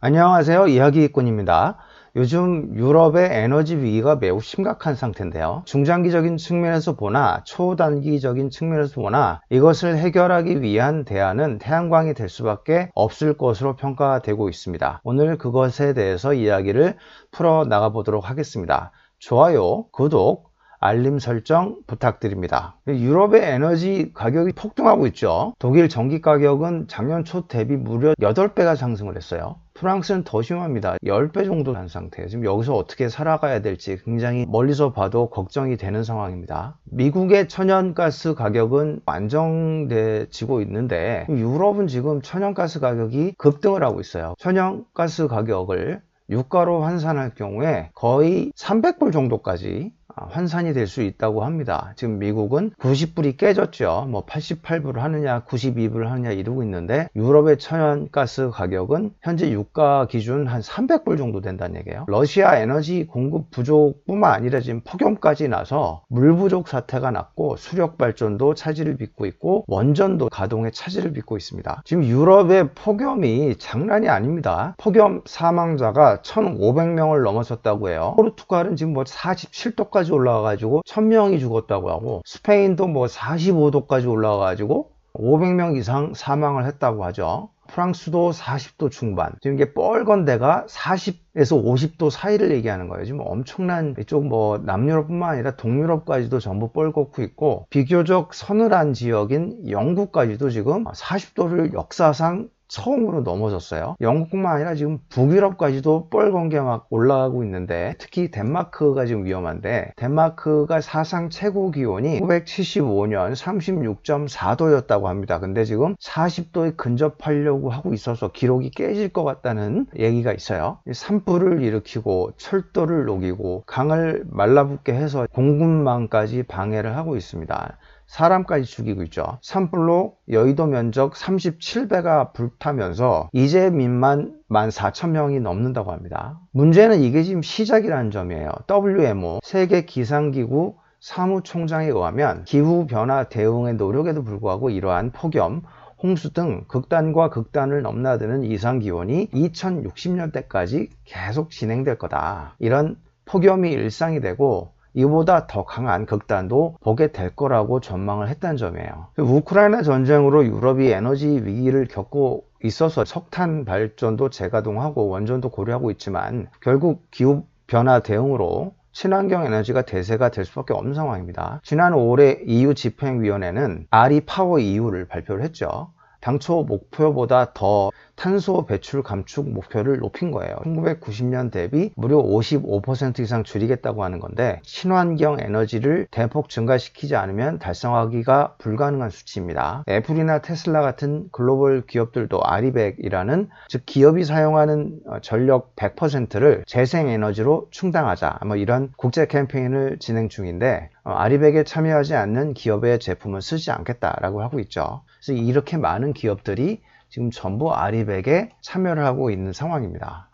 안녕하세요. 이야기꾼입니다. 요즘 유럽의 에너지 위기가 매우 심각한 상태인데요. 중장기적인 측면에서 보나 초단기적인 측면에서 보나 이것을 해결하기 위한 대안은 태양광이 될 수밖에 없을 것으로 평가되고 있습니다. 오늘 그것에 대해서 이야기를 풀어 나가 보도록 하겠습니다. 좋아요, 구독, 알림 설정 부탁드립니다. 유럽의 에너지 가격이 폭등하고 있죠. 독일 전기 가격은 작년 초 대비 무려 8배가 상승을 했어요. 프랑스는 더 심합니다. 10배 정도 한 상태예요. 지금 여기서 어떻게 살아가야 될지 굉장히 멀리서 봐도 걱정이 되는 상황입니다. 미국의 천연가스 가격은 안정되지고 있는데 유럽은 지금 천연가스 가격이 급등을 하고 있어요. 천연가스 가격을 유가로 환산할 경우에 거의 300불 정도까지 환산이 될 수 있다고 합니다. 지금 미국은 90불이 깨졌죠. 뭐 88불 하느냐 92불 하느냐 이러고 있는데 유럽의 천연가스 가격은 현재 유가 기준 한 300불 정도 된다는 얘기예요. 러시아 에너지 공급 부족뿐만 아니라 지금 폭염까지 나서 물 부족 사태가 났고 수력 발전도 차질을 빚고 있고 원전도 가동에 차질을 빚고 있습니다. 지금 유럽의 폭염이 장난이 아닙니다. 폭염 사망자가 1500명을 넘어섰다고 해요. 포르투갈은 지금 뭐 47도까지 올라가가지고 1000명이 죽었다고 하고 스페인도 뭐 45도까지 올라가가지고 500명 이상 사망을 했다고 하죠. 프랑스도 40도 중반. 지금 이게 뻘건 데가 40에서 50도 사이를 얘기하는 거예요. 지금 엄청난 이쪽 뭐 남유럽뿐만 아니라 동유럽까지도 전부 뻘겋고 있고 비교적 서늘한 지역인 영국까지도 지금 40도를 역사상 처음으로 넘어졌어요. 영국뿐만 아니라 지금 북유럽까지도 뻘건 게 막 올라가고 있는데 특히 덴마크가 지금 위험한데 덴마크가 사상 최고 기온이 1975년 36.4도였다고 합니다. 근데 지금 40도에 근접하려고 하고 있어서 기록이 깨질 것 같다는 얘기가 있어요. 산불을 일으키고 철도를 녹이고 강을 말라붙게 해서 공급망까지 방해를 하고 있습니다. 사람까지 죽이고 있죠. 산불로 여의도 면적 37배가 불타면서 이재민만 14,000명이 넘는다고 합니다. 문제는 이게 지금 시작이라는 점이에요. WMO 세계기상기구 사무총장에 의하면 기후변화 대응의 노력에도 불구하고 이러한 폭염, 홍수 등 극단과 극단을 넘나드는 이상기온이 2060년대까지 계속 진행될 거다. 이런 폭염이 일상이 되고 이보다 더 강한 극단도 보게 될 거라고 전망을 했다는 점이에요. 우크라이나 전쟁으로 유럽이 에너지 위기를 겪고 있어서 석탄 발전도 재가동하고 원전도 고려하고 있지만 결국 기후변화 대응으로 친환경 에너지가 대세가 될 수밖에 없는 상황입니다. 지난 5월에 EU 집행위원회는 REPower EU를 발표를 했죠. 당초 목표보다 더 탄소 배출 감축 목표를 높인 거예요. 1990년 대비 무려 55% 이상 줄이겠다고 하는 건데 친환경 에너지를 대폭 증가시키지 않으면 달성하기가 불가능한 수치입니다. 애플이나 테슬라 같은 글로벌 기업들도 아리백이라는 즉 기업이 사용하는 전력 100%를 재생에너지로 충당하자 뭐 이런 국제 캠페인을 진행 중인데 아리백에 참여하지 않는 기업의 제품은 쓰지 않겠다라고 하고 있죠. 그래서 이렇게 많은 기업들이 지금 전부 아리백에 참여를 하고 있는 상황입니다.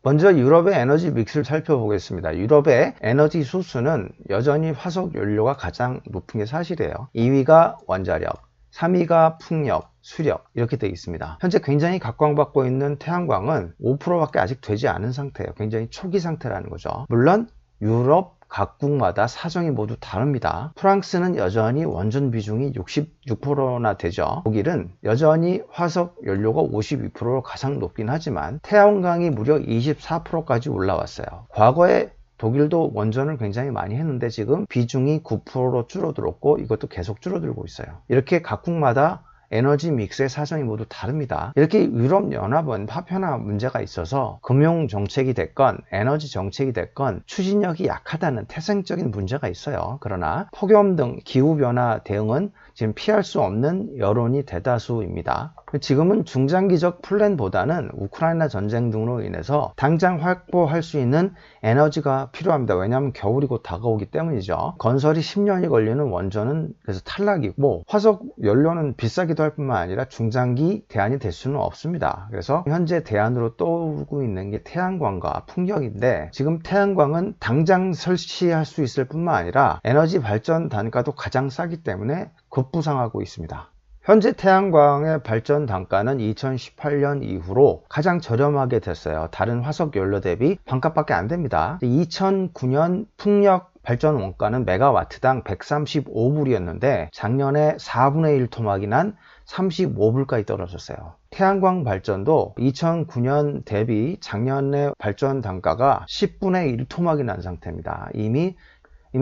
먼저 유럽의 에너지 믹스를 살펴보겠습니다. 유럽의 에너지 소스는 여전히 화석 연료가 가장 높은 게 사실이에요. 2위가 원자력, 3위가 풍력, 수력 이렇게 되어 있습니다. 현재 굉장히 각광받고 있는 태양광은 5%밖에 아직 되지 않은 상태예요. 굉장히 초기 상태라는 거죠. 물론 유럽 각국마다 사정이 모두 다릅니다. 프랑스는 여전히 원전 비중이 66%나 되죠. 독일은 여전히 화석 연료가 52%로 가장 높긴 하지만 태양광이 무려 24%까지 올라왔어요. 과거에 독일도 원전을 굉장히 많이 했는데 지금 비중이 9%로 줄어들었고 이것도 계속 줄어들고 있어요. 이렇게 각국마다 에너지 믹스의 사정이 모두 다릅니다. 이렇게 유럽연합은 파편화 문제가 있어서 금융 정책이 됐건 에너지 정책이 됐건 추진력이 약하다는 태생적인 문제가 있어요. 그러나 폭염 등 기후변화 대응은 지금 피할 수 없는 여론이 대다수입니다. 지금은 중장기적 플랜보다는 우크라이나 전쟁 등으로 인해서 당장 확보할 수 있는 에너지가 필요합니다. 왜냐하면 겨울이 곧 다가오기 때문이죠. 건설이 10년이 걸리는 원전은 그래서 탈락이고 화석 연료는 비싸기도 할 뿐만 아니라 중장기 대안이 될 수는 없습니다. 그래서 현재 대안으로 떠오르고 있는 게 태양광과 풍력인데 지금 태양광은 당장 설치할 수 있을 뿐만 아니라 에너지 발전 단가도 가장 싸기 때문에 급부상하고 있습니다. 현재 태양광의 발전 단가는 2018년 이후로 가장 저렴하게 됐어요. 다른 화석 연료 대비 반값밖에 안 됩니다. 2009년 풍력 발전 원가는 메가와트당 135불이었는데 작년에 4분의 1 토막이 난 35불까지 떨어졌어요. 태양광 발전도 2009년 대비 작년에 발전 단가가 10분의 1 토막이 난 상태입니다. 이미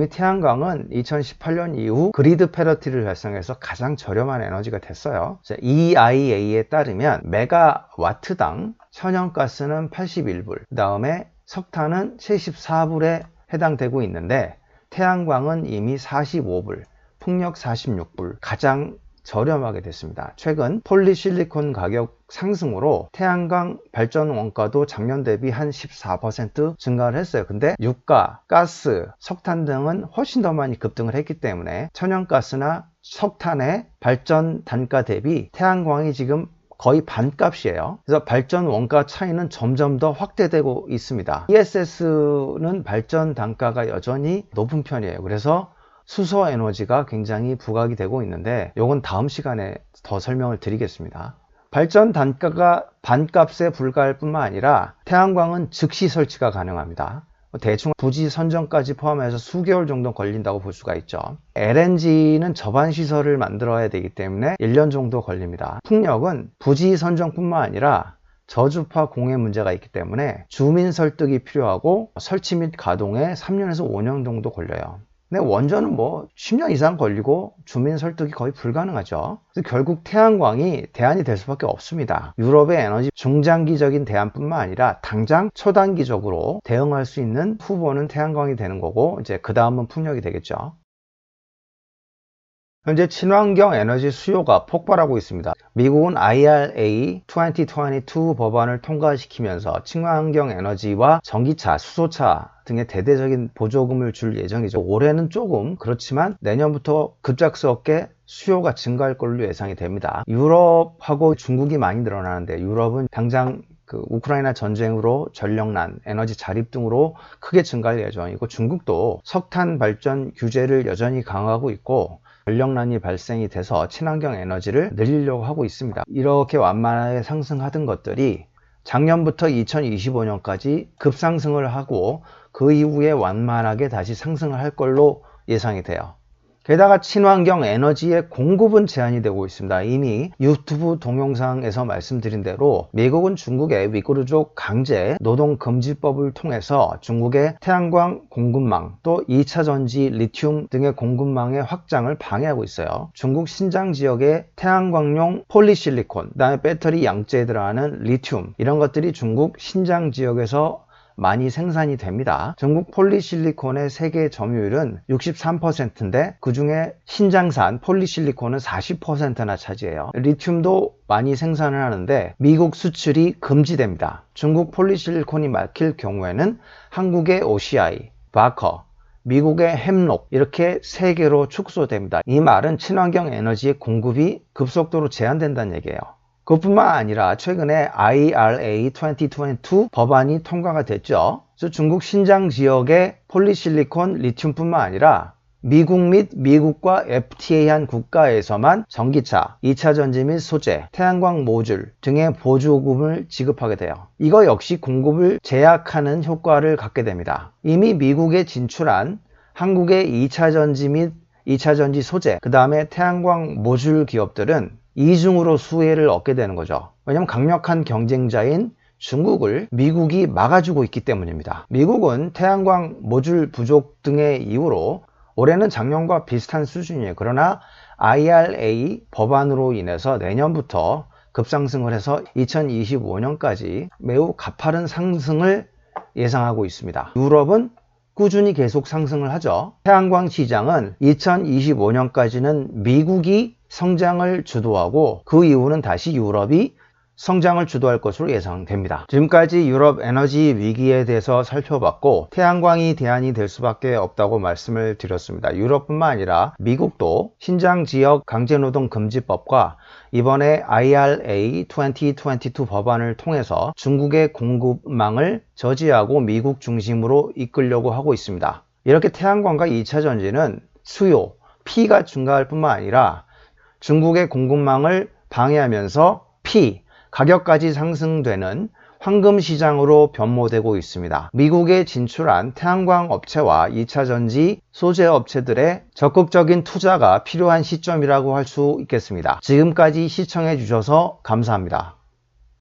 태양광은 2018년 이후 그리드 패러티를 달성해서 가장 저렴한 에너지가 됐어요. EIA에 따르면 메가와트당 천연가스는 81불, 그 다음에 석탄은 74불에 해당되고 있는데 태양광은 이미 45불, 풍력 46불, 가장 저렴하게 됐습니다. 최근 폴리실리콘 가격 상승으로 태양광 발전 원가도 작년 대비 한 14% 증가를 했어요. 근데 유가, 가스, 석탄 등은 훨씬 더 많이 급등을 했기 때문에 천연가스나 석탄의 발전 단가 대비 태양광이 지금 거의 반값이에요. 그래서 발전 원가 차이는 점점 더 확대되고 있습니다. ESS는 발전 단가가 여전히 높은 편이에요. 그래서 수소 에너지가 굉장히 부각이 되고 있는데 이건 다음 시간에 더 설명을 드리겠습니다. 발전 단가가 반값에 불과할 뿐만 아니라 태양광은 즉시 설치가 가능합니다. 대충 부지 선정까지 포함해서 수개월 정도 걸린다고 볼 수가 있죠. LNG는 접안 시설을 만들어야 되기 때문에 1년 정도 걸립니다. 풍력은 부지 선정뿐만 아니라 저주파 공해 문제가 있기 때문에 주민 설득이 필요하고 설치 및 가동에 3년에서 5년 정도 걸려요. 근데 원전은 뭐 10년 이상 걸리고 주민 설득이 거의 불가능하죠. 그래서 결국 태양광이 대안이 될 수밖에 없습니다. 유럽의 에너지 중장기적인 대안뿐만 아니라 당장 초단기적으로 대응할 수 있는 후보는 태양광이 되는 거고 이제 그 다음은 풍력이 되겠죠. 현재 친환경 에너지 수요가 폭발하고 있습니다. 미국은 IRA 2022 법안을 통과시키면서 친환경 에너지와 전기차, 수소차 등의 대대적인 보조금을 줄 예정이죠. 올해는 조금 그렇지만 내년부터 급작스럽게 수요가 증가할 걸로 예상이 됩니다. 유럽하고 중국이 많이 늘어나는데 유럽은 당장 우크라이나 전쟁으로 전력난, 에너지 자립 등으로 크게 증가할 예정이고 중국도 석탄 발전 규제를 여전히 강화하고 있고 전력난이 발생이 돼서 친환경 에너지를 늘리려고 하고 있습니다. 이렇게 완만하게 상승하던 것들이 작년부터 2025년까지 급상승을 하고 그 이후에 완만하게 다시 상승을 할 걸로 예상이 돼요. 게다가 친환경 에너지의 공급은 제한이 되고 있습니다. 이미 유튜브 동영상에서 말씀드린 대로 미국은 중국의 위구르족 강제 노동금지법을 통해서 중국의 태양광 공급망 또 2차전지 리튬 등의 공급망의 확장을 방해하고 있어요. 중국 신장 지역의 태양광용 폴리실리콘, 그다음에 배터리 양재에 들어가는 리튬 이런 것들이 중국 신장 지역에서 많이 생산이 됩니다. 중국 폴리실리콘의 세계 점유율은 63%인데 그 중에 신장산 폴리실리콘은 40%나 차지해요. 리튬도 많이 생산을 하는데 미국 수출이 금지됩니다. 중국 폴리실리콘이 막힐 경우에는 한국의 OCI, 바커, 미국의 햄록 이렇게 세 개로 축소됩니다. 이 말은 친환경 에너지의 공급이 급속도로 제한된다는 얘기예요. 그것뿐만 아니라 최근에 IRA 2022 법안이 통과가 됐죠. 그래서 중국 신장 지역의 폴리실리콘 리튬뿐만 아니라 미국 및 미국과 FTA한 국가에서만 전기차, 2차전지 및 소재, 태양광 모듈 등의 보조금을 지급하게 돼요. 이거 역시 공급을 제약하는 효과를 갖게 됩니다. 이미 미국에 진출한 한국의 2차전지 및 2차전지 소재, 그 다음에 태양광 모듈 기업들은 이중으로 수혜를 얻게 되는 거죠. 왜냐하면 강력한 경쟁자인 중국을 미국이 막아주고 있기 때문입니다. 미국은 태양광 모듈 부족 등의 이유로 올해는 작년과 비슷한 수준이에요. 그러나 IRA 법안으로 인해서 내년부터 급상승을 해서 2025년까지 매우 가파른 상승을 예상하고 있습니다. 유럽은 꾸준히 계속 상승을 하죠. 태양광 시장은 2025년까지는 미국이 성장을 주도하고 그 이후는 다시 유럽이 성장을 주도할 것으로 예상됩니다. 지금까지 유럽 에너지 위기에 대해서 살펴봤고 태양광이 대안이 될 수밖에 없다고 말씀을 드렸습니다. 유럽뿐만 아니라 미국도 신장 지역 강제노동 금지법과 이번에 IRA 2022 법안을 통해서 중국의 공급망을 저지하고 미국 중심으로 이끌려고 하고 있습니다. 이렇게 태양광과 2차 전지는 수요, P가 증가할 뿐만 아니라 중국의 공급망을 방해하면서 P, 가격까지 상승되는 황금 시장으로 변모되고 있습니다. 미국에 진출한 태양광 업체와 2차전지 소재 업체들의 적극적인 투자가 필요한 시점이라고 할 수 있겠습니다. 지금까지 시청해 주셔서 감사합니다.